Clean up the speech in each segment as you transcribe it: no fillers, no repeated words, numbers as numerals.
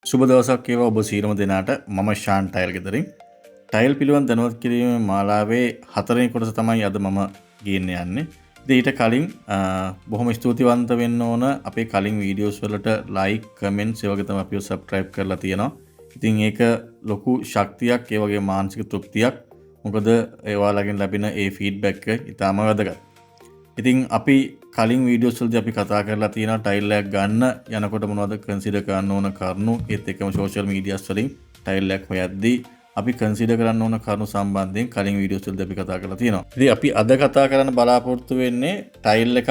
සුබ දවසක් වේවා ඔබ සියලුම දෙනාට. මම ශාන් ටයිල් ගෙදරින් ටයිල් පිළිබඳ දැනුවත් කිරීමේ මාලාවේ 4 වෙනි කොටස තමයි අද මම ගේන්න යන්නේ. ඉතින් ඊට කලින් බොහොම ස්තුතිවන්ත වෙන්න ඕන අපේ කලින් වීඩියෝස් වලට ලයික්, කමෙන්ට්ස් ඒ වගේ තමයි අපිව සබ්ස්ක්‍රයිබ් කරලා තියෙනවා. ඉතින් ඒක ලොකු ශක්තියක් ඒ වගේ මානසික තෘප්තියක්. මොකද ඒ ඔයාලගෙන් ලැබෙන ඒ ෆීඩ්බැක් එක ඉතාම වැදගත්. ඉතින් අපි කලින් වීඩියෝස් වලදී අපි කතා කරලා තියෙනවා ටයිල් එකක් ගන්න යනකොට මොනවද කන්සිඩර් කරන්න ඕන කරුණු ඒත් එක්කම සෝෂල් මීඩියාස් වලින් ටයිල් එකක් හොයද්දී අපි කන්සිඩර් කරන්න ඕන කරුණු සම්බන්ධයෙන් කලින් වීඩියෝස් වලදී අපි කතා කරලා තියෙනවා. ඉතින් අපි අද කතා කරන්න බලාපොරොත්තු වෙන්නේ ටයිල් එකක්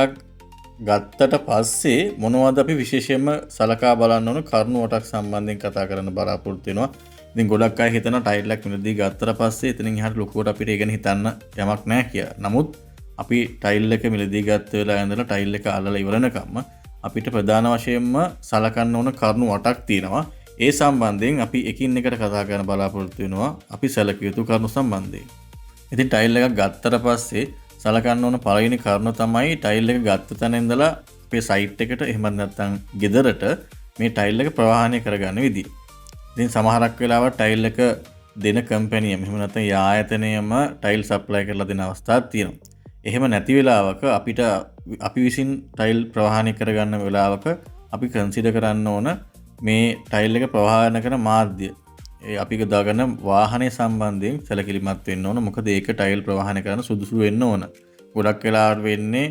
ගත්තට පස්සේ මොනවද අපි විශේෂයෙන්ම සලකා බලන්න ඕන කරුණු 8ක් සම්බන්ධයෙන් කතා කරන්න බලාපොරොත්තු වෙනවා. ඉතින් ගොඩක් අය හිතන ටයිල් එකක් මිලදී ගත්තට පස්සේ එතනින් එහාට ලොකුවට අපිට ඒ ගැන හිතන්න යමක් නැහැ කියලා. නමුත් අපි ටයිල් එක මිලදී ගත්ත වෙලාව ඉඳලා ටයිල් එක අල්ලලා ඉවරනකම්ම අපිට ප්‍රධාන වශයෙන්ම සලකන්න ඕන කරුණු 8ක් තියෙනවා. ඒ සම්බන්ධයෙන් අපි එකින් එකට කතා කරන්න බලාපොරොත්තු වෙනවා අපි සැලකිය යුතු කරුණු සම්බන්ධයෙන්. ඉතින් ටයිල් එකක් ගත්තට පස්සේ සලකන්න ඕන පළවෙනි කරුණ තමයි ටයිල් එක ගත්ත තැන ඉඳලා අපේ සයිට් එකට එහෙම නැත්නම් ගෙදරට මේ ටයිල් එක ප්‍රවාහනය කරගන්න විදිය. ඉතින් සමහරක් වෙලාවට ටයිල් එක දෙන කම්පැනියම එහෙම නැත්නම් යා ආයතනයම ටයිල් සප්ලයි කරලා දෙන අවස්ථාවක් තියෙනවා. එහෙම නැති වෙලාවක අපිට අපි විසින් ටයිල් ප්‍රවාහනය කරගන්න වෙලාවක අපි කන්සිඩර් කරන්න ඕන මේ ටයිල් එක ප්‍රවාහනය කරන මාධ්‍ය. ඒ අපි දාගන්න වාහනය සම්බන්ධයෙන් සැලකිලිමත් වෙන්න ඕන. මොකද ඒක ටයිල් ප්‍රවාහනය කරන සුදුසු වෙන්න ඕන. ගොඩක් වෙලාවට වෙන්නේ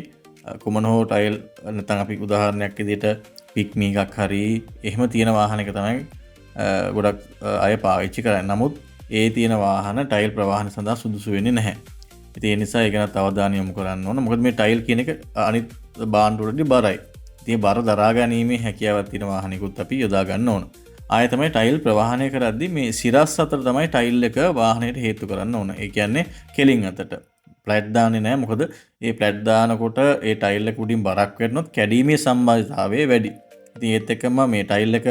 කුමන හෝ ටයිල් නැත්නම් අපි උදාහරණයක් විදිහට පික්මි එකක් හරි එහෙම තියෙන වාහනයක තමයි ගොඩක් අය පාවිච්චි කරන්නේ. නමුත් ඒ තියෙන වාහන ටයිල් ප්‍රවාහන සඳහා සුදුසු වෙන්නේ නැහැ. ඉතින් ඒ නිසා ඒක ගැන අවධානය යොමු කරන්න ඕන. මොකද මේ ටයිල් කියන එක අනිත් භාණ්ඩ වලදී බරයි. ඉතින් බර දරා ගැනීමේ හැකියාවක් තියෙන වාහනිකුත් අපි යොදා ගන්න ඕන. ආයෙ තමයි ටයිල් ප්‍රවාහනය කරද්දී මේ සිරස් අතර තමයි ටයිල් එක වාහනයට හේතු කරන්න ඕන. ඒ කියන්නේ කෙලින් අතට. ප්ලැට් දාන්නේ නැහැ. මොකද මේ ප්ලැට් දානකොට ඒ ටයිල් එක උඩින් බරක් වැටුනොත් කැඩීමේ සම්භාවිතාවය වැඩි. ඉතින් ඒත් එක්කම මේ ටයිල් එක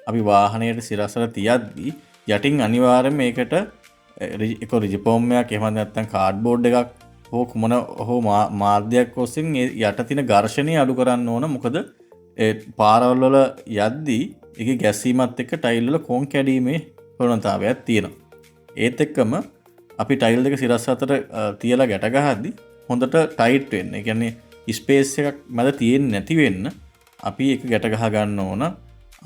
අපි වාහනයට සිරස්වල තියද්දී යටින් අනිවාර්යයෙන් මේකට එක රිජිපෝම්යක් එහෙම නැත්නම් කාඩ්බෝඩ් එකක් හෝ කුමන හෝ මාධ්‍යයක් ඔස්සෙන් යට තියෙන ඝර්ෂණය අඩු කරන්න ඕන. මොකද ඒ පාරවල් වල යද්දී ඒකේ ගැස්සීමත් එක්ක ටයිල් වල කොන් කැඩීමේ ප්‍රවණතාවයක් තියෙනවා. ඒත් එක්කම අපි ටයිල් දෙක සිරස් අතර තියලා ගැට ගහද්දී හොඳට ටයිට් වෙන්න. ඒ කියන්නේ ස්පේස් එකක් මැද තියෙන්නේ නැති වෙන්න අපි ඒක ගැට ගහ ගන්න ඕන.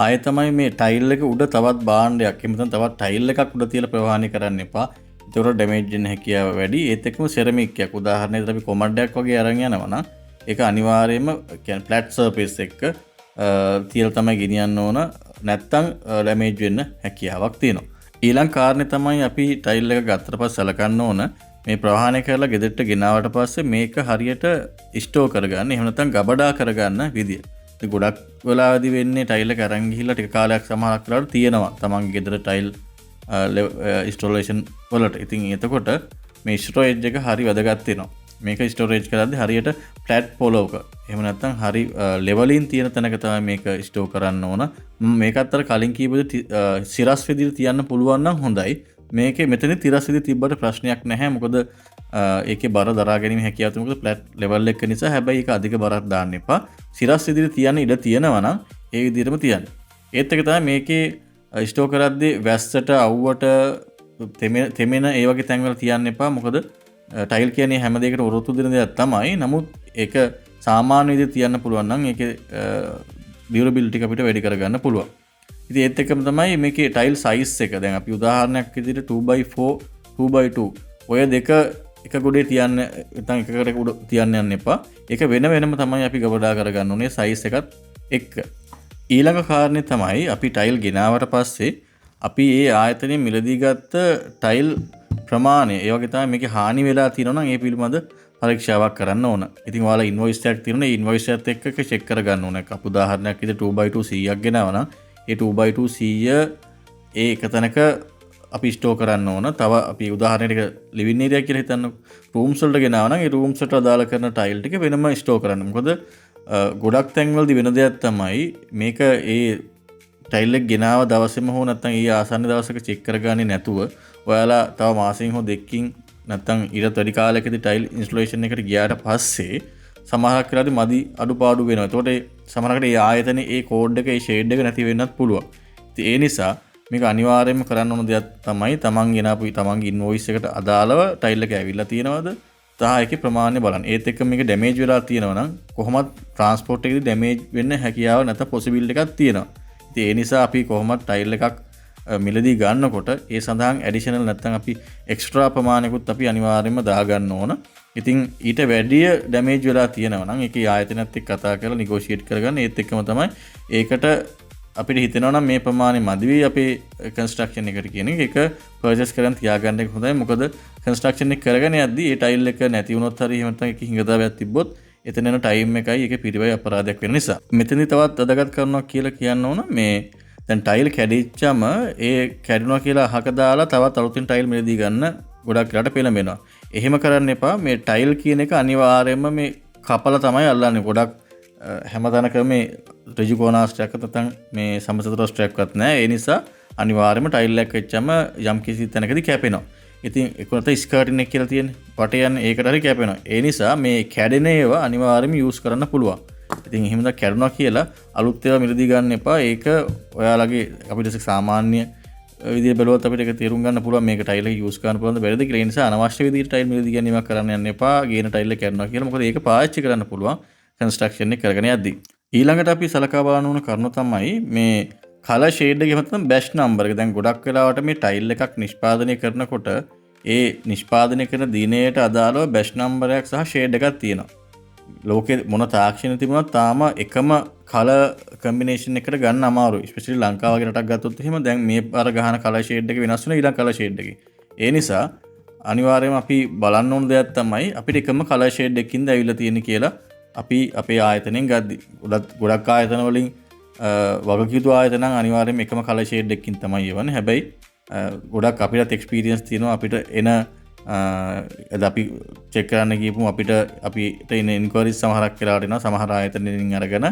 ආයෙ තමයි මේ ටයිල් එක උඩ තවත් භාණ්ඩයක් එහෙම නැත්නම් තවත් ටයිල් එකක් උඩ තියලා ප්‍රවාහනය කරන්න එපා. ඒතකොට ඩැමේජ් වෙන්න හැකියාව වැඩි. ඒත් එක්කම සෙරමික් එකක් උදාහරණයක් අපි කොමඩයක් වගේ අරන් යනවා නම් ඒක අනිවාර්යයෙන්ම කියන්නේ ෆ්ලැට් සර්ෆේස් එකක තියලා තමයි ගෙනියන්න ඕන. නැත්නම් ඩැමේජ් වෙන්න හැකියාවක් තියෙනවා. ඊළඟ කාරණේ තමයි අපි ටයිල් එක ගත්තට පස්සේ සලකන්න ඕන මේ ප්‍රවාහනය කරලා ගෙදරට ගෙනාවට පස්සේ මේක හරියට ස්ටෝර් කරගන්න එහෙම නැත්නම් ගබඩා කරගන්න විදිය. ගොඩක් වෙලාවදී වෙන්නේ ටයිල් එක අරන් ගිහිල්ලා ටික කාලයක් සමහරක් වෙලාවට තියෙනවා තමන්ගේ ගෙදර ටයිල් ඉන්ස්ටොලේෂන් වලට. ඉතින් එතකොට මේ ස්ටෝරේජ් එක හරි වැදගත් වෙනවා. මේක ස්ටෝරේජ් කරද්දී හරියට ෆ්ලැට් පොලොවක එහෙම නැත්නම් හරි ලෙවලින් තියෙන තැනක තමයි මේක ස්ටෝර් කරන්න ඕන. මේකත් අර කලින් කීපෙද සිරස් විදිහට තියන්න පුළුවන් නම් හොඳයි. මේකේ මෙතන තිරස් විදිහට තිබ්බට ප්‍රශ්නයක් නැහැ. මොකද ඒකේ බර දරා ගැනීම හැකියාව තියෙන මොකද ෆ්ලැට් ලෙවල් එක නිසා. හැබැයි ඒක අධික බරක් දාන්න එපා. සිරස් විදිහට තියන්න ඉඩ තියෙනවා නම් ඒ විදිහටම තියන්න. ඒත් එක තමයි මේකේ ස්ටෝර් කරද්දී වැස්සට අවුවට තෙමෙන ඒ වගේ තැන්වල තියන්න එපා. මොකද ටයිල් කියන්නේ හැම දෙයකට ඔරොත්තු දෙන දෙයක් තමයි. නමුත් ඒක සාමාන්‍ය විදිහට තියන්න පුළුවන් නම් ඒකේ ඩියුරබිලිටි එක අපිට වැඩි කරගන්න පුළුවන්. ඉතින් ඒත් එක්කම තමයි මේකේ ටයිල් සයිස් එක. දැන් අපි උදාහරණයක් විදිහට 2x4 2x2 ඔය දෙක එක ගොඩේ තියන්න නැත්නම් එකකට උඩ තියන්න යන්න එපා. ඒක වෙන වෙනම තමයි අපි ගබඩා කරගන්න ඕනේ සයිස් එකත් එක්ක. ඊළඟ කාරණේ තමයි අපි ටයිල් ගෙනාවට පස්සේ අපි ඒ ආයතනයේ මිලදී ගත්ත ටයිල් ප්‍රමාණය ඒ වගේ තමයි මේකේ හානි වෙලා තියෙනවා නම් ඒ පිළිබඳ පරීක්ෂාවක් කරන්න ඕන. ඉතින් ඔයාලා ඉන්වොයිස් එකක් තියෙනවා. ඒ ඉන්වොයිස් එකත් එක්ක චෙක් කරගන්න ඕන. අප උදාහරණයක් විදිහට 2x2 100ක් ගෙනාවා නම් ඒ 2x2 100 ඒ එක තැනක අපි ස්ටෝර් කරන්න ඕන. තව අපි උදාහරණයකට ලිවිං ඒරියා කියලා හිතන්න. රූම්ස් වලට ගෙනාවා නම් ඒ රූම්ස් වලට අදාළ කරන ටයිල් ටික වෙනම ස්ටෝර් කරන්න. මොකද ගොඩක් තැන්වලදී වෙන දෙයක් තමයි මේක ඒ ටයිල් එක ගෙනාව දවසේම හෝ නැත්නම් ඊ ආසන්න දවසක චෙක් කරගන්නේ නැතුව ඔයාලා තව මාසෙකින් හෝ දෙකකින් නැත්නම් ඊට වැඩි කාලයකදී ටයිල් ඉන්ස්ටලේෂන් එකට ගියාට පස්සේ සමහරක් වෙලාවදී මදි අඩුපාඩු වෙනවා. ඒතකොට සමහරකට ඒ ආයතනයේ ඒ කෝඩ් එක ඒ ෂේඩ් එක නැති වෙන්නත් පුළුවන්. ඒ නිසා මේක අනිවාර්යයෙන්ම කරන්න ඕන දෙයක් තමයි තමන් ගෙනාපු තමන්ගේ ඉන්වොයිස් එකට අදාළව ටයිල් එක ඇවිල්ලා තියෙනවද? සහ ඒකේ ප්‍රමාණය බලන්න. ඒත් එක්ක මේක ඩැමේජ් වෙලා තියෙනවා නම් කොහොමත් ට්‍රාන්ස්පෝර්ට් එකේදී ඩැමේජ් වෙන්න හැකියාව නැත්නම් පොසිබිලිටි එකක් තියෙනවා. ඉතින් ඒ නිසා අපි කොහොමත් ටයිල් එකක් මිලදී ගන්නකොට ඒ සඳහන් ඇඩිෂනල් නැත්නම් අපි එක්ස්ට්‍රා ප්‍රමාණයකුත් අපි අනිවාර්යයෙන්ම දාගන්න ඕන. ඉතින් ඊට වැඩිය ඩැමේජ් වෙලා තියෙනවා නම් ඒකේ ආයතනයත් එක්ක කතා කරලා නිගෝෂিয়েට් කරගන්න. ඒත් එක්කම තමයි ඒකට අපිට හිතෙනවා නම් මේ ප්‍රමාණය මදි වෙයි අපේ කන්ස්ට්‍රක්ෂන් එකට කියන එක පර්චේස් කරන් තියාගන්න එක හොඳයි. මොකද කන්ස්ට්‍රක්ෂන් එක කරගෙන යද්දී ඒ ටයිල් එක නැති වුණොත් හරි එහෙම නැත්නම් ඒක හිඟතාවයක් තිබ්බොත් එතන යන ටයිම් එකයි ඒක පිරිවැය අපරාධයක් වෙන නිසා. මෙතනදී තවත් අදගත් කරනවා කියලා කියන්න ඕන මේ දැන් ටයිල් කැඩිච්චම ඒ කැඩුණා කියලා අහක දාලා තවත් අලුතින් ටයිල් මිලදී ගන්න ගොඩක් වෙලාට පෙළඹෙනවා. එහෙම කරන්න එපා. මේ ටයිල් කියන එක අනිවාර්යයෙන්ම මේ කපලා තමයි අල්ලන්නේ. ගොඩක් හැමතැනකම මේ ඍජු කෝණාස්ත්‍රයක් නැත්නම් මේ සමසතරස්ත්‍රයක්වත් නැහැ. ඒ නිසා අනිවාර්යයෙන්ම ටයිල් එකක් වෙච්චම යම් කිසි තැනකදී කැපෙනවා. ඉතින් ඒකට ස්කර්ටින් එක කියලා තියෙන්නේ. පටේ යන්නේ ඒකට හරි කැපෙනවා. ඒ නිසා මේ කැඩෙන ඒවා අනිවාර්යයෙන්ම යූස් කරන්න පුළුවන්. ඉතින් එහෙම දා කැඩුණා කියලා අලුත් ඒවා මිලදී ගන්න එපා. ඒක ඔයාලගේ අපිට සාමාන්‍ය විදිහට බැලුවොත් අපිට ඒක තේරුම් ගන්න පුළුවන් මේක ටයිල් එක යූස් කරන්න පුළුවන්ද බැරිද කියලා. ඒ නිසා අනවශ්‍ය විදිහට ටයිල් මිලදී ගැනීමක් කරන්න යන්න එපා. ගේන ටයිල් එක කැඩුණා කියලා. මොකද ඒක පාවිච්චි කරන්න පුළුවන් කන්ස්ට්‍රක්ෂන් එක කරගෙන යද්දී. ඊළඟට අපි සලකා බලන්න ඕන කරුණ තමයි මේ කලර් ෂේඩ් එක එහෙම නැත්නම් බැච් නම්බර් එක. දැන් ගොඩක් වෙලාවට මේ ටයිල් එකක් නිෂ්පාදනය කරනකොට ඒ නිෂ්පාදනය කරන දිනයට අදාළව බැච් නම්බරයක් සහ ෂේඩ් එකක් තියෙනවා. ලෝකේ මොන තාක්ෂණ තිබුණත් තාම එකම කලර් කම්බිනේෂන් එකකට ගන්න අමාරුයි. ස්පෙෂලි ලංකාව වගේ රටක් ගත්තොත් එහෙම දැන් මේ පාර ගහන කලර් ෂේඩ් එක වෙනස් වෙනවා ඊළඟ කලර් ෂේඩ් එකේ. ඒ නිසා අනිවාර්යයෙන්ම අපි බලන්න ඕන දෙයක් තමයි අපිට එකම කලර් ෂේඩ් එකකින්ද ඇවිල්ලා තියෙන්නේ කියලා අපි අපේ ආයතනයෙන් ගද්දි. ගොඩක් ආයතන වලින් වගකීතු ආයතන නම් අනිවාර්යයෙන්ම එකම කලර් ෂේඩ් එකකින් තමයි එවන්නේ. හැබැයි ගොඩක් අපිට එක්ස්පීරියන්ස් තියෙනවා අපිට එන අපි චෙක් කරන්න ගියපු අපිට එන ඉන්ක්වයරිස් සමහරක් වෙලාවට එනවා සමහර ආයතනවලින් අරගෙන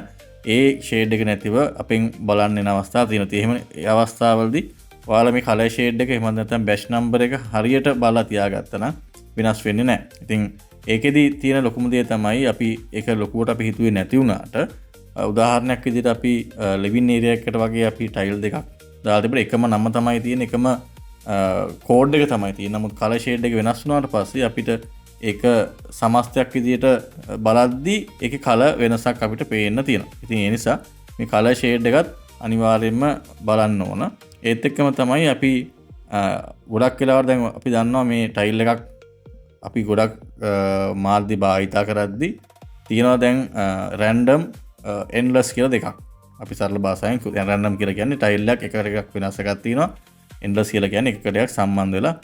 ඒ ෂේඩ් එක නැතිව අපෙන් බලන්න එන අවස්ථා තියෙනවා. එහෙම ඒ අවස්ථාවවලදී ඔයාලා මේ කලර් ෂේඩ් එක එහෙම නැත්නම් බැච් නම්බර් එක හරියට බලලා තියාගත්තා නම් වෙනස් වෙන්නේ නැහැ. ඉතින් ඒකෙදි තියෙන ලොකුම දේ තමයි අපි ඒක ලොකුවට අපි හිතුවේ නැති වුණාට උදාහරණයක් විදිහට අපි ලිවින් ඒරියා එකකට වගේ අපි ටයිල් දෙකක් දාලා තිබුණා එකම නම තමයි තියෙන එකම කෝඩ් එක තමයි තියෙන්නේ. නමුත් කලර් ෂේඩ් එක වෙනස් වුණාට පස්සේ අපිට ඒක සමස්තයක් විදිහට බලද්දී ඒකේ කලර් වෙනසක් අපිට පේන්න තියෙනවා. ඉතින් ඒ නිසා මේ කලර් ෂේඩ් එකත් අනිවාර්යයෙන්ම බලන්න ඕන. ඒත් එක්කම තමයි අපි ගොඩක් වෙලාවට දැන් අපි දන්නවා මේ ටයිල් එකක් අපි ගොඩක් මාධ්‍ය භාවිතා කරද්දී තියෙනවා දැන් රැන්ඩම් එන්ඩ්ලස් කියලා දෙකක්. අපි සරල භාෂාවෙන් දැන් රැන්ඩම් කියලා කියන්නේ ටයිල් එකක් එකකට වෙනස් එකක් තියෙනවා. එන්ඩ්ලස් කියලා කියන්නේ එකකට එකක් සම්බන්ධ වෙලා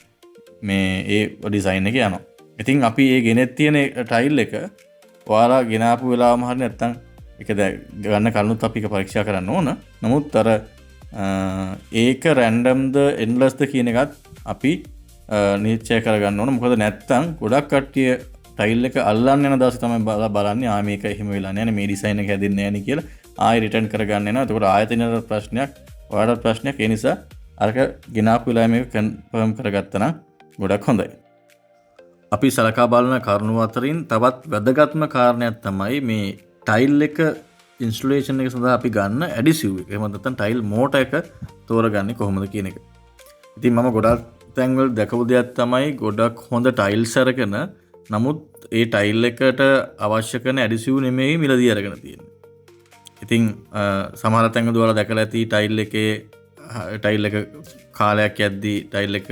මේ ඒ ඩිසයින් එක යනවා. ඉතින් අපි මේ ගෙනෙත් තියෙන ටයිල් එක ඔයාලා ගෙනාපු වෙලාවම හරිය නැත්තම් ඒක ගන්න කලිනුත් අපි ඒක පරීක්ෂා කරන්න ඕන. නමුත් අර ඒක රැන්ඩම්ද එන්ඩ්ලස්ද කියන එකත් අපි නිශ්චය කරගන්න ඕන. මොකද නැත්තම් ගොඩක් කට්ටිය ටයිල් එක අල්ලන්න යන දවසේ තමයි බලන්නේ මේක එහෙම වෙලා නැහැ නේ මේ ඩිසයින් එක හැදෙන්නේ නැහැ නේ කියලා ආයෙ රිටර්න් කරගන්න යනවා. එතකොට ආයතනවල ප්‍රශ්නයක් ඔයාලට ප්‍රශ්නයක්. ඒ නිසා අරක ගෙනාපු වෙලාවෙ මේක කන්ෆර්ම් කරගත්තා නම් ගොඩක් හොඳයි. අපි සලකා බලන කරුණු අතරින් තවත් වැදගත්ම කාරණයක් තමයි මේ ටයිල් එක ඉන්ස්ටලේෂන් එක සඳහා අපි ගන්න ඇඩිසිව් එක. එහෙම නැත්නම් ටයිල් මෝටර් එක තෝරගන්නේ කොහොමද කියන එක. ඉතින් මම ගොඩක් තැන්වල දැකපු දෙයක් තමයි ගොඩක් හොඳ ටයිල්ස් අරගෙන නමුත් ඒ ටයිල් එකට අවශ්‍ය කරන ඇඩිසිව් නෙමෙයි මිලදී අරගෙන තියෙන්නේ. ඉතින් සමහර තැන්වල දුවලා දැකලා ඇති ටයිල් එක කාලයක් යද්දී ටයිල් එක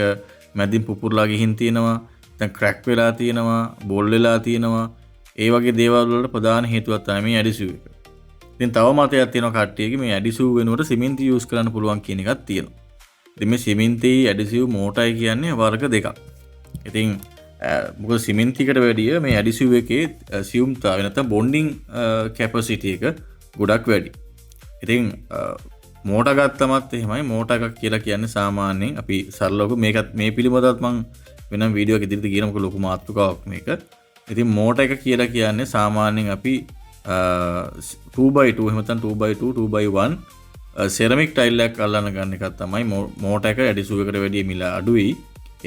මැදින් පුපුරලා ගිහින් තියෙනවා. දැන් ක්‍රැක් වෙලා තියෙනවා, බෝල් වෙලා තියෙනවා. ඒ වගේ දේවල් වලට ප්‍රධාන හේතුවක් තමයි මේ ඇඩිසිව් එක. ඉතින් තව මතයක් තියෙනවා කට්ටියගේ මේ ඇඩිසිව් වෙනුවට සිමෙන්ති යූස් කරන්න පුළුවන් කියන එකක් තියෙනවා. ඉතින් මේ සිමෙන්ති ඇඩිසිව් මෝටරයි කියන්නේ වර්ග දෙකක්. ඉතින් මොකද සිමෙන්තිකට වැඩිය මේ ඇඩිසිව් එකේ සියුම්තාවය නැත්නම් බොන්ඩින් කැපැසිටි එක ගොඩක් වැඩි. ඉතින් මෝටර් ගත්තමත් එහෙමයි. මෝටර් එකක් කියලා කියන්නේ සාමාන්‍යයෙන් අපි සරලව මේකත් මේ පිළිබඳවත් මම වෙනම වීඩියෝ එකක් ඉදිරියට ගියනම ලොකු මාතෘකාවක් මේක. ඉතින් මෝටර් එක කියලා කියන්නේ සාමාන්‍යයෙන් අපි 2x2 එහෙම නැත්නම් 2x2 2x1 සෙරමික් ටයිල් එකක් අල්ලන්න ගන්න එකක් තමයි මෝටර් එක ඇඩිසිව් එකට වැඩිය මිල අඩුයි.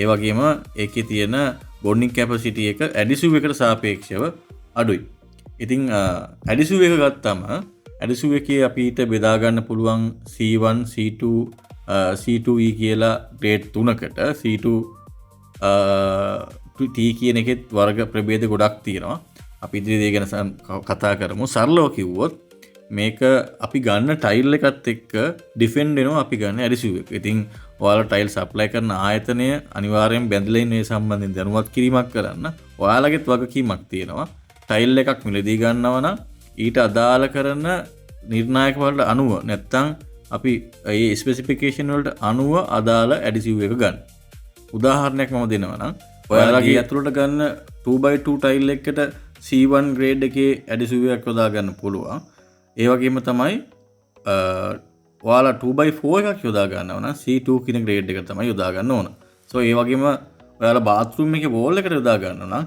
ඒ වගේම ඒකේ තියෙන බොන්ඩින් කැපැසිටි එක ඇඩිසිව් එකට සාපේක්ෂව අඩුයි. ඉතින් ඇඩිසිව් එක ගත්තම ඇඩිසිව් එකේ අපිට බෙදා ගන්න පුළුවන් C1 C2 C2E කියලා ග්‍රේඩ් 3කට C2 T කියන එකෙත් වර්ග ප්‍රභේද ගොඩක් තියෙනවා. අපි ඉදිරියේ ගැන කතා කරමු. සරලව කිව්වොත් මේක අපි ගන්න ටයිල් එකත් එක්ක ඩිෆෙන්ඩ් වෙනවා අපි ගන්න ඇඩිසිව් එක. ඉතින් ඔයාලා ටයිල් සප්ලයි කරන ආයතනය අනිවාර්යෙන් බැඳලා ඉන්න මේ සම්බන්ධයෙන් දැනුවත් කිරීමක් කරන්න. ඔයාලගෙත් වගකීමක් තියෙනවා. ටයිල් එකක් මිලදී ගන්නවා නම් ඊට අදාළ කරන නිර්ණායක වලට අනුව නැත්තම් අපි ඒ ස්පෙસિෆිකේෂන් වලට අනුව අදාළ ඇඩිසිව් එක ගන්න. උදාහරණයක් මම දෙනවා නම් ඔයාලගේ ඇතුළට ගන්න 2x2 ටයිල් එකකට C1 ග්‍රේඩ් එකේ ඇඩිසිව් එකක් යොදා ගන්න පුළුවන්. ඒ වගේම තමයි ඔයාලා 2x4 එකක් යොදා ගන්නවා නම් C2 කියන ග්‍රේඩ් එක තමයි යොදා ගන්න ඕන. සෝ ඒ වගේම ඔයාලා බාත්රූම් එකේ වෝල් එකට යොදා ගන්නවා නම්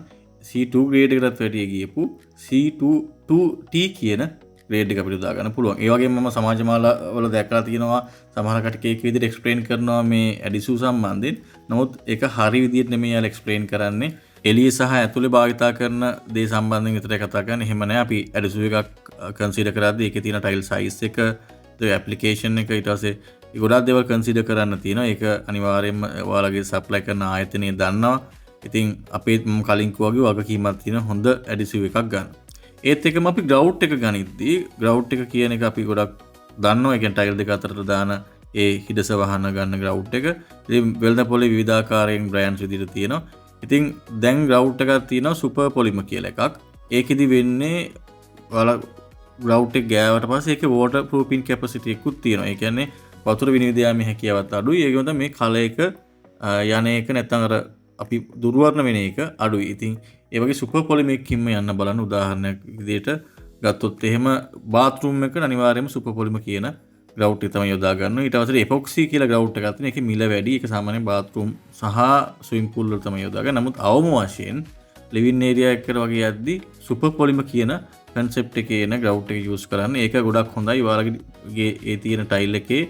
C2 ග්‍රේඩ් එකකට වැඩි ගියපු C2T කියන ග්‍රේඩ් එක අපිට යොදා ගන්න පුළුවන්. ඒ වගේම මම සමාජ මාලා වල දැක්කලා තියෙනවා සමහර කට්ටිය ඒක විදිහට එක්ස්ප්ලেইন කරනවා මේ ඇඩිසිව් සම්බන්ධයෙන්. නමුත් ඒක හරි විදිහට නෙමෙයි යාලා එක්ස්ප්ලেইন කරන්නේ. එළිය සහ ඇතුලේ භාවිතා කරන දේ සම්බන්ධයෙන් විතරයි කතා කරන්නේ. එහෙම නැහැ. අපි ඇඩිසිව් එකක් කන්සිඩර් කරද්දී ඒකේ තියෙන ටයිල් සයිස් එක, ඒ ඇප්ලිකේෂන් එක, ඊට පස්සේ ගොඩාක් දේවල් කන්සිඩර් කරන්න තියෙනවා. ඒක අනිවාර්යයෙන්ම ඔයාලගේ සප්ලයි කරන ආයතනය දන්නවා. ඉතින් අපේ කලින් කිව්වා වගකීමක් තියෙන හොඳ ඇඩිසිව් එකක් ගන්න. ඒත් එකම අපි ග්‍රවුට් එක ගනිද්දී ග්‍රවුට් එක කියන එක අපි ගොඩක් දන්නවා. ඒ කියන්නේ ටයිල් දෙක අතරට දාන ඒ හිඩස වහන ගන්න ග්‍රවුට් එක. ඉතින් වෙළඳ පොලේ විවිධාකාරයෙන් බ්‍රෑන්ඩ්ස් විදිහට තියෙනවා. ඉතින් දැන් ග්‍රවුට් එකක් තියෙනවා සුපර් පොලිමර් කියලා එකක්. ඒකෙදි වෙන්නේ ඔයාලා ග්‍රවුට් එක ගෑවට පස්සේ ඒකේ වෝටර් ප්‍රූෆින් කැපැසිටි එකකුත් තියෙනවා. ඒ කියන්නේ වතුර විනිවිද යාමේ හැකියාවත් අඩුයි. ඒකම තමයි මේ කල එක යන එක නැත්නම් අර අපි දුර්වර්ණ වෙන එක අඩුයි. ඉතින් ඒ වගේ සුපර් පොලිමර් එකකින්ම යන්න බලන්න. උදාහරණයක් විදිහට ගත්තොත් එහෙම බාත්රූම් එක අනිවාර්යයෙන්ම සුපර් පොලිමර් කියන ග්‍රවුට් එක තමයි යොදා ගන්නවා. ඊට පස්සේ එපොක්සි කියලා ග්‍රවුට් එකක් තියෙනවා. ඒකේ මිල වැඩි. ඒක සාමාන්‍යයෙන් බාත්රූම් සහ ස්විමින් පූල් වල තමයි යොදා ගන්නේ. නමුත් අවම වශයෙන් ලිවින් ඒරියා එකකට වගේ යද්දි සුපර් පොලිමර් කියන කන්සෙප්ට් එකේ එන ග්‍රවුට් එක යූස් කරන්න. ඒක ගොඩක් හොඳයි. ඔයාලගේ ඒ තියෙන ටයිල් එකේ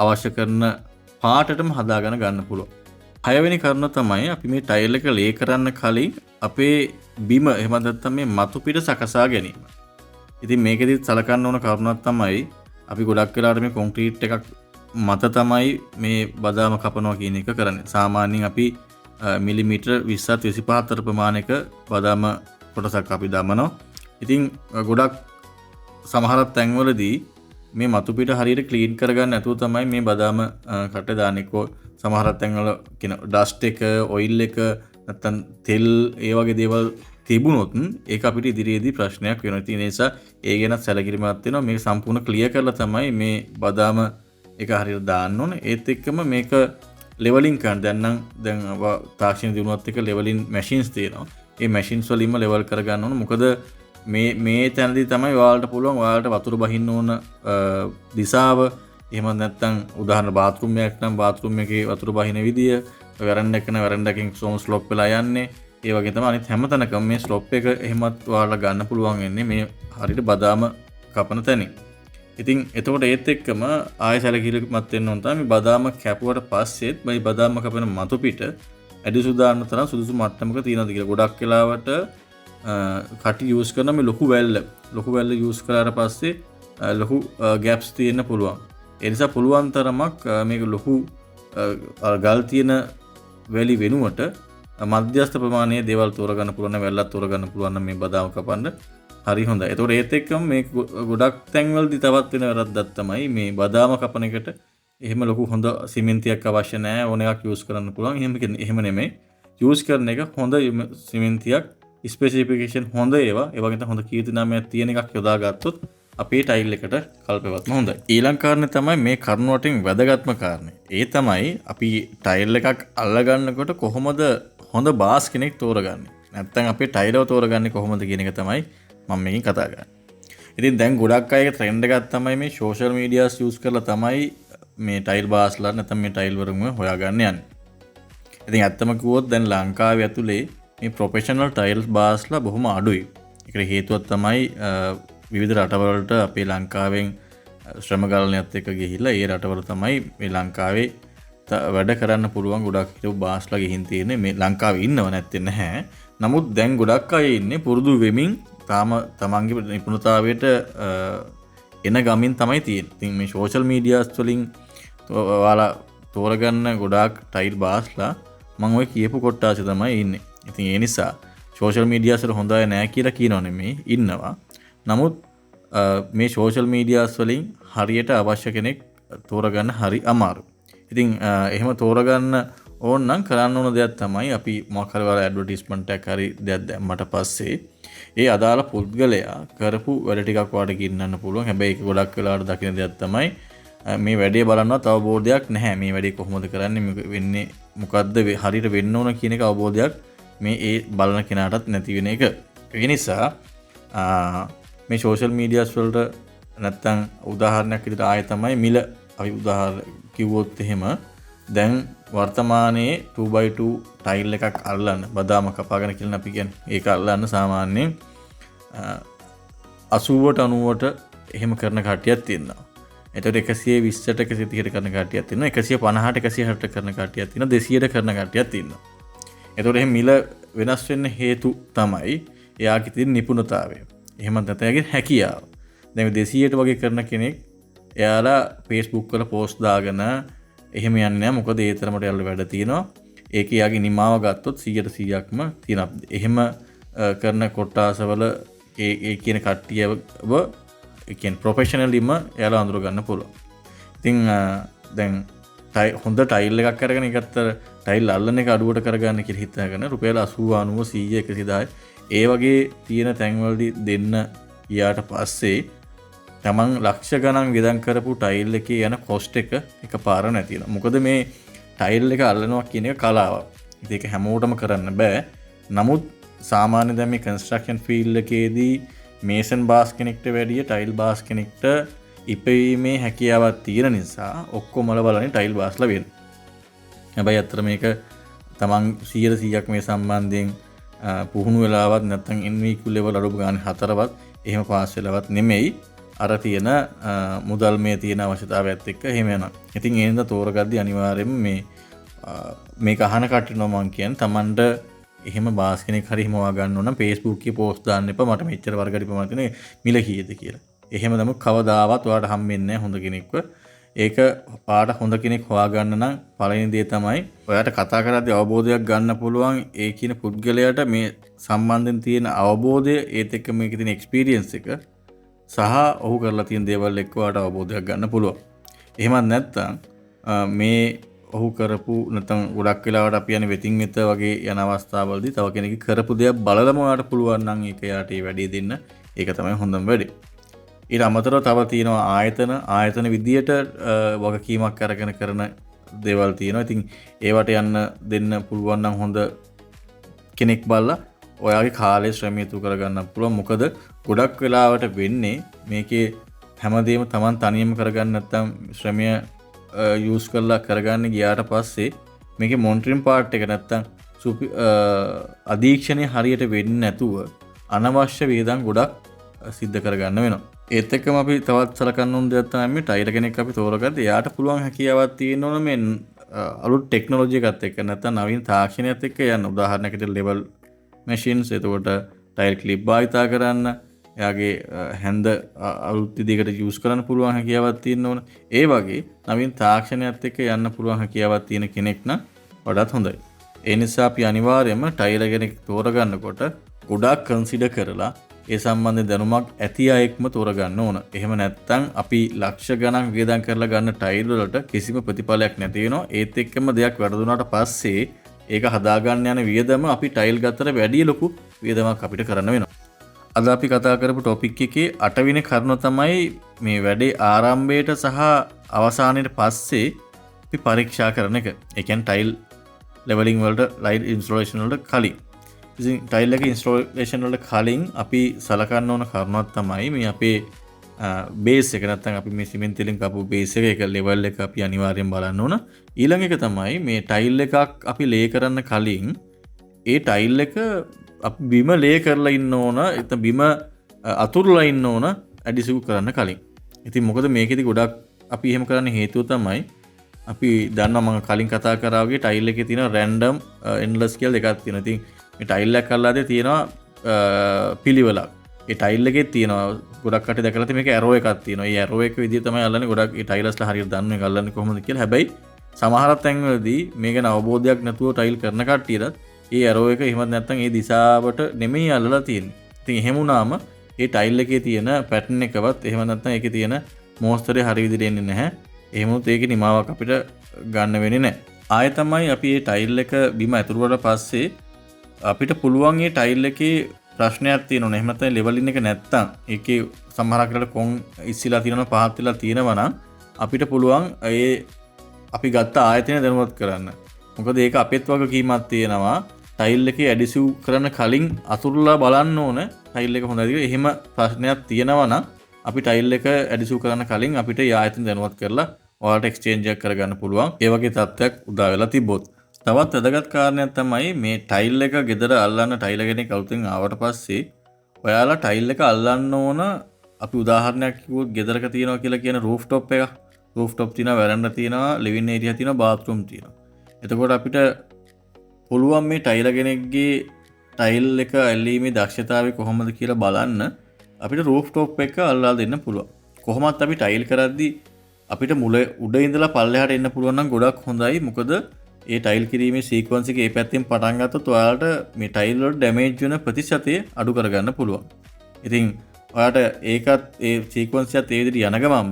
අවශ්‍ය කරන පාටටම හදාගෙන ගන්න පුළුවන්. 6 වෙනි කරුණ තමයි අපි මේ ටයිල් එක ලේ කරන්න කලින් අපේ බිම එහෙම නැත්නම් මේ මතු පිට සකසා ගැනීම. ඉතින් මේකෙදි සලකන්න ඕන කරුණක් තමයි අපි ගොඩක් වෙලාවට මේ කොන්ක්‍රීට් එකක් මත තමයි මේ බදාම කපනවා කියන එක කරන්නේ. සාමාන්‍යයෙන් අපි මිලිමීටර් 20ත් 25ත් අතර ප්‍රමාණයක බදාම කොටසක් අපි දමනවා. ඉතින් ගොඩක් සමහර තැන්වලදී මේ මතු පිට හරියට ක්ලීන් කරගන්න නැතුව තමයි මේ බදාම කට දාන්නේ. සමහර තැන්වල කියන ඩස්ට් එක, ඔයිල් එක, නැත්නම් තෙල් ඒ වගේ දේවල් තිබුණොත් ඒක අපිට ඉදිරියේදී ප්‍රශ්නයක් වෙනවා. ඉතින් ඒ නිසා ඒ ගැන සැලකිලිමත් වෙනවා. මේක සම්පූර්ණ ක්ලියර් කරලා තමයි මේ බදාම එක හරියට දාන්න ඕනේ. ඒත් එක්කම මේක ලෙවලින් කරන්න. දැන් තාක්ෂණ දිනුවත් එක ලෙවලින් මැෂින්ස් තියෙනවා. ඒ මැෂින්ස් වලින්ම ලෙවල් කරගන්න ඕනේ. මොකද මේ තැනදී තමයි ඔයාලට පුළුවන් ඔයාලට වතුර බහින්න ඕන දිශාව, එහෙම නැත්නම් උදාහරණ බාත්රූම් එකක් නම් බාත්රූම් එකේ වතුර බහින විදිය, වැරන්ඩ එක නම් වැරන්ඩ එකෙන් ස්ලොප් වෙලා යන්නේ. ඒ වගේ තමයි අනිත් හැම තැනකම මේ ස්ලොප් එක එහෙමත් ඔයාලා ගන්න පුළුවන් වෙන්නේ මේ හරියට බදාම කපන තැනින්. ඉතින් එතකොට ඒත් එක්කම ආයෙ සැලකිලිමත් වෙන්න ඕන තමයි මේ බදාම කැපුවට පස්සෙත් මේ බදාම කපන මතු පිට ඇඩිසු දාන්න තරම් සුදුසු මට්ටමක තියෙනවද කියලා. ගොඩක් වෙලාවට කටි යූස් කරන මේ ලොකු වැල්ල යූස් කරාට පස්සේ ලොකු ගැප්ස් තියෙන්න පුළුවන්. ඒ නිසා පුළුවන් තරමක් මේක ලොකු ගල් තියෙන වැලි වෙනුවට මධ්‍යස්ථ ප්‍රමාණයේ දේවල් තෝරගන්න පුළුවන්, වැල්ලක් තෝරගන්න පුළුවන් නම් මේ බදාම කපන්න හරි හොඳයි. ඒතකොට ඒත් එක්කම මේ ගොඩක් තැන්වලදී තවත් වෙන වැරද්දක් තමයි මේ බදාම කපන එකට එහෙම ලොකු හොඳ සිමෙන්තියක් අවශ්‍ය නැහැ. ඕන එකක් යූස් කරන්න පුළුවන්. එහෙම නෙමෙයි. යූස් කරන එක හොඳ සිමෙන්තියක්, ස්පෙસિෆිකේෂන් හොඳ ඒවා, ඒ වගේම හොඳ කීර්ති නාමයක් තියෙන එකක් යොදා ගත්තොත් අපේ ටයිල් එකට කල්පවත්ම හොඳයි. ඊළඟ කාරණේ තමයි මේ කරුණ වටින් වැදගත්ම කාරණේ. ඒ තමයි අපි ටයිල් එකක් අල්ලගන්නකොට කොහොමද හොඳ බාස් කෙනෙක් තෝරගන්නේ. නැත්නම් අපේ ටයිලව තෝරගන්නේ කොහොමද කියන එක තමයි මම මේකෙන් කතා කරන්නේ. ඉතින් දැන් ගොඩක් අයගේ ට්‍රෙන්ඩ් එකක් තමයි මේ සෝෂල් මීඩියාස් යූස් කරලා තමයි මේ ටයිල් බාස්ලා නැත්නම් මේ ටයිල් වරුම හොයාගන්න යන්නේ. ඉතින් ඇත්තම කිව්වොත් දැන් ලංකාවේ ඇතුලේ මේ ප්‍රොෆෙෂනල් ටයිල් බාස්ලා බොහොම අඩුයි. ඒකට හේතුවක් තමයි විවිධ රටවලට අපේ ලංකාවෙන් ශ්‍රම ගලණයත් එක්ක ගිහිල්ලා ඒ රටවල තමයි මේ ලංකාවේ වැඩ කරන්න පුළුවන් ගොඩක් හිටපු බාස්ලා ගිහින් තියෙන්නේ. මේ ලංකාවේ ඉන්නව නැත්තේ නැහැ. නමුත් දැන් ගොඩක් අය ඉන්නේ පුරුදු වෙමින් තාම තමන්ගේ නිපුණතාවයට එන ගමින් තමයි තියෙන්නේ. ඉතින් මේ සෝෂල් මීඩියාස් වලින් ඔයාලා තෝරගන්න ගොඩාක් ටයිල් බාස්ලා මම ඔය කියපු කොට්ටාසෙ තමයි ඉන්නේ. ඉතින් ඒ නිසා සෝෂල් මීඩියාස් වල හොඳයි නෑ කියලා කියනව නෙමෙයි ඉන්නවා. නමුත් මේ සෝෂල් මීඩියාස් වලින් හරියට අවශ්‍ය කෙනෙක් තෝරගන්න හරි අමාරුයි. ඉතින් එහෙම තෝරගන්න ඕන නම් කරන්න ඕන දෙයක් තමයි අපි මොකක් හරි වල ඇඩ්වර්ටයිස්මන්ට් එකක් හරි දෙයක් දැම්මට පස්සේ ඒ අදාළ පුද්ගලයා කරපු වැඩ ටිකක් වාට ගින්නන්න පුළුවන්. හැබැයි ඒක ගොඩක් වෙලාවට දකින දෙයක් තමයි මේ වැඩේ බලන්නවත් අවබෝධයක් නැහැ. මේ වැඩේ කොහොමද කරන්නේ වෙන්නේ මොකද්ද හරියට වෙන්න ඕන කියන එක අවබෝධයක් මේ ඒ බලන කෙනාටත් නැති වෙන එක. ඒ නිසා මේ සෝෂල් මීඩියාස් වලට නැත්තම් උදාහරණයක් විදිහට ආයෙ තමයි මිල අපි උදාහරණ කිව්වොත් එහෙම දැන් වර්තමානයේ 2x2 ටයිල් එකක් අල්ලන්න බදාම කපාගෙන කියලා අපි කියන්නේ. ඒක අල්ලන්න සාමාන්‍යයෙන් 80ට 90ට එහෙම කරන කට්ටියක් තියෙනවා. එතකොට 120ට 130ට කරන කට්ටියක් තියෙනවා. 150ට 160ට කරන කට්ටියක් තියෙනවා. 200ට කරන කට්ටියක් තියෙනවා. එතකොට එහෙම මිල වෙනස් වෙන්න හේතු තමයි එයාගේ තියෙන නිපුණතාවය. එහෙම නැත්නම් එයාගේ හැකියාව. දැන් 200ට වගේ කරන කෙනෙක් එයාලා Facebook වල පෝස්ට් දාගෙන එහෙම යන්නේ නැහැ. මොකද ඒ තරමට යාළුව වැඩ තියෙනවා. ඒක යාගේ නිමාව ගත්තොත් 100%ක්ම තියෙනවා. එහෙම කරන කොටාසවල ඒ කියන කට්ටියව ඒ කියන්නේ ප්‍රොෆෙෂනලිම යාළුව අඳුර ගන්න පුළුවන්. ඉතින් දැන් හොඳ ටයිල් එකක් අරගෙන ඒකත් ටයිල් අල්ලන එක අඩුවට කරගන්න කියලා හිතාගෙන රුපියල් 80 90 100 110 ඒ වගේ තියෙන තැන්වලදී දෙන්න ගියාට පස්සේ තමන් ලක්ෂ ගණන් වියදම් කරපු ටයිල් එකේ යන කොස්ට් එක එකපාර නැති වෙනවා. මොකද මේ ටයිල් එක අල්ලනවා කියන එක කලාවක්. ඉතින් ඒක හැමෝටම කරන්න බෑ. නමුත් සාමාන්‍ය දැන් මේ කන්ස්ට්‍රක්ෂන් ෆීල්ඩ් එකේදී මේසන් බාස් කෙනෙක්ට වැඩිය ටයිල් බාස් කෙනෙක්ට ඉපීමේ හැකියාවක් තියෙන නිසා ඔක්කොමල බලන්නේ ටයිල් බාස්ලා වෙන්නේ. හැබැයි අතර මේක තමන් 100%ක් මේ සම්බන්ධයෙන් පුහුණු වෙලාවත් නැත්නම් NVQ level අඩු ගානේ 4වත් එහෙම පාස් වෙලාවත් නෙමෙයි. අර තියෙන මුදල් මේ තියෙන අවශ්‍යතාවයත් එක්ක එහෙම යනවා. ඉතින් ඒ හින්දා තෝරගද්දි අනිවාර්යයෙන්ම මේක අහන කට්ටිය නෝ මං කියන්නේ Tamanට එහෙම බාස් කෙනෙක් හරි හිමවා ගන්න ඕන නම් Facebook එකේ post දාන්න එපා මට මෙච්චර වර්ගඩි ප්‍රමාණය තියෙන මිල කීයද කියලා. එහෙම නම් කවදාවත් ඔයාලට හම්බෙන්නේ නැහැ හොඳ කෙනෙක්ව. ඒක පාට හොඳ කෙනෙක් හොයාගන්න නම් පළවෙනි දේ තමයි ඔයාට කතා කරද්දී අවබෝධයක් ගන්න පුළුවන් ඒ කියන පුද්ගලයාට මේ සම්බන්ධයෙන් තියෙන අවබෝධය ඒත් එක්ක මේකේ තියෙන එක්ස්පීරියන්ස් එක සහ ඔහු කරලා තියෙන දේවල් එක්ක ඔයාට අවබෝධයක් ගන්න පුළුවන්. එහෙමත් නැත්නම් මේ ඔහු කරපු නැත්නම් ගොඩක් වෙලාවට අපි යන්නේ වෙතින් වෙත වගේ යන අවස්ථාවවලදී තව කෙනෙක්ගේ කරපු දේක් බලලම ඔයාට පුළුවන් නම් ඒක යාට ඒ වැඩේ දෙන්න. ඒක තමයි හොඳම වැඩේ. ඊට අමතරව තව තියෙනවා ආයතන විදියට වගකීමක් අරගෙන කරන දේවල් තියෙනවා. ඉතින් ඒවට යන්න දෙන්න පුළුවන් නම් හොඳ කෙනෙක් බලලා ඔයාගේ කාලය ශ්‍රමය තු කරගන්න පුළුවන්. මොකද ගොඩක් වෙලාවට වෙන්නේ මේකේ හැමදේම Taman තනියම කරගන්න නැත්නම් ශ්‍රමය යූස් කරලා කරගන්න ගියාට පස්සේ මේකේ මොනිටරින් පාර්ට් එක නැත්නම් අධීක්ෂණය හරියට වෙන්නේ නැතුව අනවශ්‍ය වේදන් ගොඩක් සිද්ධ කරගන්න වෙනවා. ඒත් එක්කම අපි තවත් සලකන්න ඕන දෙයක් තමයි මේ ටයිලර් කෙනෙක් අපි තෝරගද්දී එයාට පුළුවන් හැකියාවක් තියෙන්න ඕන මේ අලුත් ටෙක්නොලොජි එකත් එක්ක නැත්නම් නවීන තාක්ෂණයත් එක්ක යන්න. උදාහරණයකට ලෙවල් මැෂින්ස් එතකොට ටයිල් ක්ලිප් භාවිතා කරන්න එයාගේ හැන්ද අලුත් විදිහකට යූස් කරන්න පුළුවන් හැකියාවක් තියෙන්න ඕන. ඒ වගේ නවීන තාක්ෂණයත් එක්ක යන්න පුළුවන් හැකියාවක් තියෙන කෙනෙක් නම් වඩාත් හොඳයි. ඒ නිසා අපි අනිවාර්යයෙන්ම ටයිලර් කෙනෙක් තෝරගන්නකොට ගොඩාක් කන්සිඩර් කරලා ඒ සම්බන්ධ දැනුමක් ඇති අයෙක්ම තෝරගන්න ඕන. එහෙම නැත්නම් අපි ලක්ෂ ගණන් වියදම් කරලා ගන්න ටයිල් වලට කිසිම ප්‍රතිඵලයක් නැති වෙනවා. ඒත් එක්කම දෙයක් වැරදුනාට පස්සේ ඒක හදාගන්න යන වියදම අපි ටයිල් ගත්තට වැඩිය ලොකු වියදමක් අපිට කරන්න වෙනවා. අද අපි කතා කරපු ටොපික් එකේ 8 වෙනි කරුණ තමයි මේ වැඩේ ආරම්භයට සහ අවසානයේ පස්සේ අපි පරීක්ෂා කරන එක. ඒ කියන්නේ ටයිල් ලෙවලින් වලට ලයිට් ඉන්ස්ටොලේෂන් වලට කලින්. ඉතින් ටයිල් එක ඉන්ස්ටොලේෂන් වලට කලින් අපි සලකන්න ඕන කරුණක් තමයි මේ අපේ බේස් එක නැත්නම් අපි මේ සිමෙන්ති වලින් කපපු බේස් එක ලෙවල් එක අපි අනිවාර්යෙන් බලන්න ඕන. ඊළඟ එක තමයි මේ ටයිල් එකක් අපි ලේ කරන්න කලින් ඒ ටයිල් එක අපි බිම ලේ කරලා ඉන්න ඕන. එතන බිම අතුරුලා ඉන්න ඕන ඇඩිසිව් කරන්න කලින්. ඉතින් මොකද මේකෙදි ගොඩක් අපි එහෙම කරන්න හේතුව තමයි අපි දන්නවා මම කලින් කතා කරා වගේ ටයිල් එකේ තියෙන රැන්ඩම් එන්ඩ්ලස් කියලා දෙකක් තියෙනවා. ඉතින් මේ ටයිල් එකක් අල්ලාදී තියෙනවා පිළිවෙලක්. ඒ ටයිල් එකේ තියෙනවා ගොඩක් කටි දැකලා තියෙන මේක ඇරෝ එකක් තියෙනවා. ඒ ඇරෝ එක විදිහ තමයි අල්ලන්නේ ගොඩක් ඒ ටයිලස්ලා හරියට දන්නේ අල්ලන්නේ කොහොමද කියලා. හැබැයි සමහර තැන්වලදී මේක ගැන අවබෝධයක් නැතුව ටයිල් කරන කට්ටියටත් ඒ ඇරෝ එක එහෙමත් නැත්නම් ඒ දිශාවට නෙමෙයි අල්ලලා තියෙන්නේ. ඉතින් එහෙම වුණාම ඒ ටයිල් එකේ තියෙන පැටර්න් එකවත් එහෙම නැත්නම් ඒකේ තියෙන මෝස්තරේ හරිය විදිහට එන්නේ නැහැ. එහෙම වුණොත් ඒකේ නිමාවක් අපිට ගන්න වෙන්නේ නැහැ. ආයෙ තමයි අපි මේ ටයිල් එක බිම ඇතුළු කරලා පස්සේ අපිට පුළුවන් මේ ටයිල් එකේ ප්‍රශ්නයක් තියෙනවනේ. එහෙම නැත්නම් ලෙවලින් එක නැත්තම් ඒකේ සමහරක් වෙලාවට කොන් ඉස්සිලා තියෙනවා පහත් වෙලා තියෙනවා නම් අපිට පුළුවන් ඒ අපි ගත්ත ආයතනය දැනුවත් කරන්න. මොකද ඒක අපෙත් වගකීමක් තියෙනවා. ටයිල් එකේ ඇඩිසිව් කරන්න කලින් අතුරුලා බලන්න ඕන ටයිල් එක හොඳයිද කියලා. එහෙම ප්‍රශ්නයක් තියෙනවා නම් අපි ටයිල් එක ඇඩිසිව් කරන්න කලින් අපිට ඒ ආයතන දැනුවත් කරලා ඔයාලට එක්ස්චේන්ජ් එකක් කරගන්න පුළුවන්. ඒ වගේ තත්ත්වයක් උදා වෙලා තිබ්බොත්. තවත් වැදගත් කාරණයක් තමයි මේ ටයිල් එක ගෙදර අල්ලන්න ටයිල් කෙනෙක් අලුතෙන් ආවට පස්සේ ඔයාලා ටයිල් එක අල්ලන්න ඕන අපි උදාහරණයක් කිව්වොත් ගෙදරක තියෙනවා කියලා කියන රූෆ් টොප් එක. රූෆ් টොප් තියෙනවා, වැරන්ඩා තියෙනවා, ලිවින් ඒරියා තියෙනවා, බාත්රූම් තියෙනවා. එතකොට අපිට පුළුවන් මේ ටයිල කෙනෙක්ගේ ටයිල් එක ඇල්ලීමේ දක්ෂතාවය කොහොමද කියලා බලන්න අපිට රූෆ් টොප් එක අල්ලලා දෙන්න පුළුවන්. කොහොමත් අපි ටයිල් කරද්දී අපිට මුල උඩ ඉඳලා පල්ලෙහාට එන්න පුළුවන් නම් ගොඩක් හොඳයි. මොකද ඒ ටයිල් කිරීමේ සීක්වන්ස් එක ඒ පැත්තෙන් පටන් ගත්තොත් ඔයාලට මේ ටයිල් වල ඩැමේජ් වෙන ප්‍රතිශතය අඩු කරගන්න පුළුවන්. ඉතින් ඔයාලට ඒකත් ඒ සීක්වන්ස් එකත් ඒ විදිහට යන ගමන්ම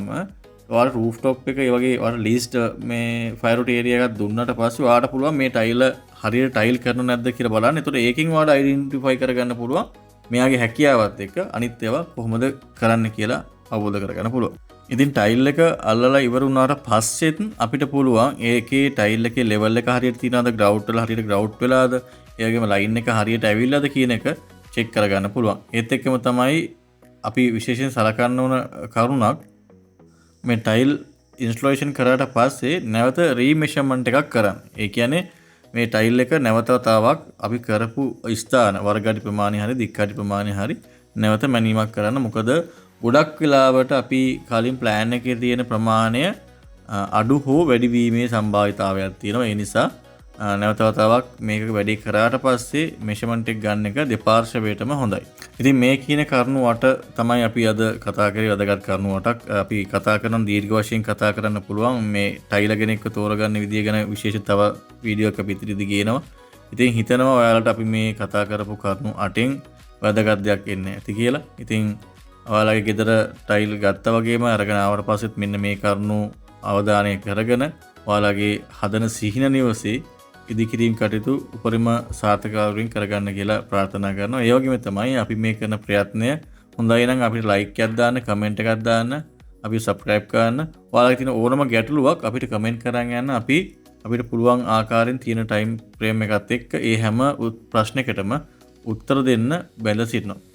ඔයාලට රූෆ් টොප් එක ඒ වගේ ඔයාලට ලීස්ට් මේ ෆයර් ඒරියා එකක් දුන්නාට පස්සේ ඔයාලට පුළුවන් මේ ටයිල හරියට ටයිල් කරනවද නැද්ද කියලා බලන්න. එතකොට ඒකෙන් ඔයාලට අයිඩෙන්ටිෆයි කරගන්න පුළුවන් මෙයාගේ හැකියාවත් එක්ක අනිත් ඒවා කොහොමද කරන්න කියලා අවබෝධ කරගන්න පුළුවන්. ඉතින් ටයිල් එක අල්ලලා ඉවර වුණාට පස්සෙත් අපිට පුළුවන් ඒකේ ටයිල් එකේ ලෙවල් එක හරියට තියනවද, ග්‍රවුට් වල හරියට ග්‍රවුට් වෙලාද, ඒ වගේම ලයින් එක හරියට ඇවිල්ලාද කියන එක චෙක් කරගන්න පුළුවන්. ඒත් එක්කම තමයි අපි විශේෂයෙන් සලකන්න ඕන කරුණක් මේ ටයිල් ඉන්ස්ටලේෂන් කරාට පස්සේ නැවත රීමෙෂර්මන්ට් එකක් කරන්න. ඒ කියන්නේ මේ ටයිල් එක නැවතතාවක් අපි කරපු ස්ථාන වර්ග අඩි ප්‍රමාණය හරි දික් අඩි ප්‍රමාණය හරි නැවත මැනීමක් කරන්න. මොකද ගොඩක් වෙලාවට අපි කලින් ප්ලෑන් එකේ තියෙන ප්‍රමාණය අඩු හෝ වැඩි වීමේ සම්භාවිතාවයක් තියෙනවා. ඒ නිසා නැවතතාවක් මේක වැඩි කරාට පස්සේ මෙෂර්මන්ට් එක ගන්න එක දෙපාර්ශ්වයටම හොඳයි. ඉතින් මේ කියන කරුණු වට තමයි අපි අද කතා කරේ. වැදගත් කරුණු වටක් අපි කතා කරන දීර්ඝ වශයෙන් කතා කරන්න පුළුවන්. මේ ටයිල කෙනෙක්ව තෝරගන්න විදිය ගැන විශේෂ තව වීඩියෝ එකක් පිටිරිදි ගේනවා. ඉතින් හිතනවා ඔයාලට අපි මේ කතා කරපු කරුණු 8න් වැදගත් දෙයක් එන්නේ ඇති කියලා. ඉතින් ඔයාලගේ ගෙදර ටයිල් ගත්තා වගේම අරගෙන ආවට පස්සෙත් මෙන්න මේ කරුණු අවධානය කරගෙන ඔයාලගේ හදන සිහින නිවසේ ඉදිකිරීම් කටයුතු උපරිම සාර්ථකවකින් කරගන්න කියලා ප්‍රාර්ථනා කරනවා. ඒ වගේම තමයි අපි මේ කරන ප්‍රයත්නය හොඳයි නම් අපිට ලයික් එකක් දාන්න, කමෙන්ට් එකක් දාන්න, අපි සබ්ස්ක්‍රයිබ් කරන්න. ඔයාලගේ තියෙන ඕනම ගැටලුවක් අපිට කමෙන්ට් කරන් යන්න. අපිට පුළුවන් ආකාරයෙන් තියෙන ටයිම් ෆ්‍රේම් එකත් එක්ක ඒ හැම ප්‍රශ්නයකටම උත්තර දෙන්න බැඳ සිටිනවා.